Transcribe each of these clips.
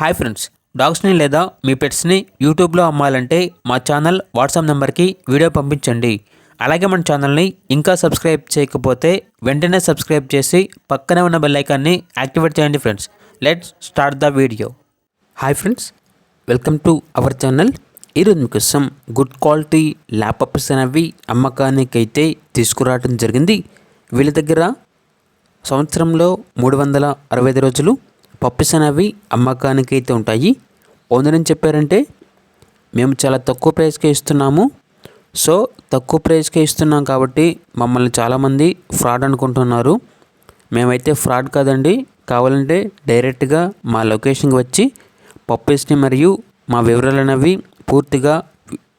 Hi friends, డాగ్స్ని లేదా మీ పెట్స్ని యూట్యూబ్లో అమ్మాలంటే మా ఛానల్ వాట్సాప్ నెంబర్కి వీడియో పంపించండి. అలాగే మన ఛానల్ని ఇంకా సబ్స్క్రైబ్ చేయకపోతే వెంటనే సబ్స్క్రైబ్ చేసి పక్కనే ఉన్న బెల్ ఐకాన్ని యాక్టివేట్ చేయండి friends. Let's start the video. Hi friends, welcome to our channel. ఈరోజు మీకోసం గుడ్ క్వాలిటీ ల్యాప్ పప్పీస్ అనేవి అమ్మకానికైతే తీసుకురావడం జరిగింది. వీళ్ళ దగ్గర సంవత్సరంలో 365 రోజులు పప్పీస్ అనేవి అమ్మకానికి అయితే ఉంటాయి. ఓనర్ అని చెప్పారంటే మేము చాలా తక్కువ ప్రైస్కే ఇస్తున్నాము. సో తక్కువ ప్రైస్కే ఇస్తున్నాం కాబట్టి మమ్మల్ని చాలామంది ఫ్రాడ్ అనుకుంటున్నారు. మేమైతే ఫ్రాడ్ కాదండి. కావాలంటే డైరెక్ట్గా మా లొకేషన్కి వచ్చి పప్పీస్ని మరియు మా వివరాలు అనేవి పూర్తిగా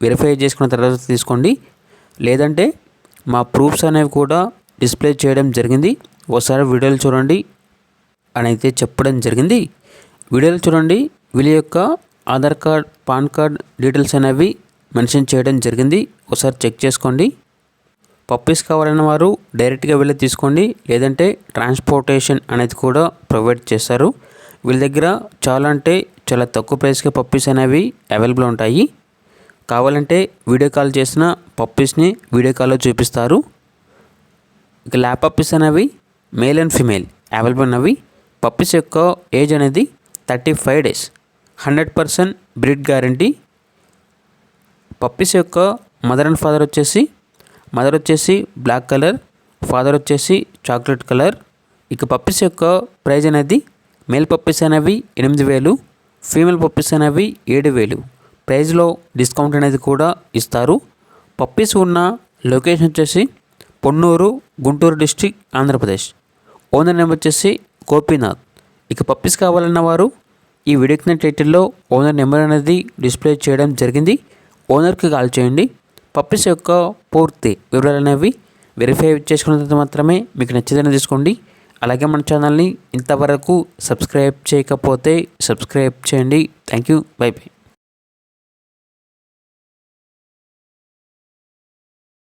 వెరిఫై చేసుకున్న తర్వాత తీసుకోండి. లేదంటే మా ప్రూఫ్స్ అనేవి కూడా డిస్ప్లే చేయడం జరిగింది. ఒకసారి వీడియోలు చూడండి అని అయితే చెప్పడం జరిగింది. వీడియోలు చూడండి. వీళ్ళ యొక్క Aadhaar card, pan card details అనేవి మెన్షన్ చేయడం జరిగింది. ఒకసారి చెక్ చేసుకోండి. పప్పీస్ కావాలన్న వారు డైరెక్ట్గా వెళ్ళి తీసుకోండి. లేదంటే ట్రాన్స్పోర్టేషన్ అనేది కూడా ప్రొవైడ్ చేస్తారు. వీళ్ళ దగ్గర చాలా అంటే చాలా తక్కువ ప్రైస్కి పప్పీస్ అనేవి అవైలబుల్ ఉంటాయి. కావాలంటే వీడియో కాల్ చేసిన పప్పీస్ని వీడియో కాల్లో చూపిస్తారు. ఇక ల్యాప్ పప్పీస్ అనేవి మేల్ అండ్ ఫీమేల్ అవైలబుల్ ఉన్నవి. పప్పీస్ యొక్క ఏజ్ అనేది 35 days, 100% బ్రీడ్ గ్యారంటీ. పప్పీస్ యొక్క మదర్ అండ్ ఫాదర్ వచ్చేసి బ్లాక్ కలర్, ఫాదర్ వచ్చేసి చాక్లెట్ కలర్. ఇక పప్పీస్ యొక్క ప్రైజ్ అనేది మేల్ పప్పీస్ అనేవి 8,000, ఫీమేల్ పప్పీస్ అనేవి 7,000. ప్రైజ్లో డిస్కౌంట్ అనేది కూడా ఇస్తారు. పప్పీస్ ఉన్న లొకేషన్ వచ్చేసి Ponnuru, Guntur district, Andhra Pradesh. Owner number వచ్చేసి గోపీనాథ్. ఇక పప్పీస్ కావాలన్న వారు ఈ వీడియో కింద టైటిల్లో ఓనర్ నెంబర్ అనేది డిస్ప్లే చేయడం జరిగింది. ఓనర్కి కాల్ చేయండి. పప్పీస్ యొక్క పూర్తి వివరాలు అనేవి వెరిఫై చేసుకున్న తర్వాత మాత్రమే మీకు నచ్చేదని తీసుకోండి. అలాగే మన ఛానల్ని ఇంతవరకు సబ్స్క్రైబ్ చేయకపోతే సబ్స్క్రైబ్ చేయండి. Thank you. By by.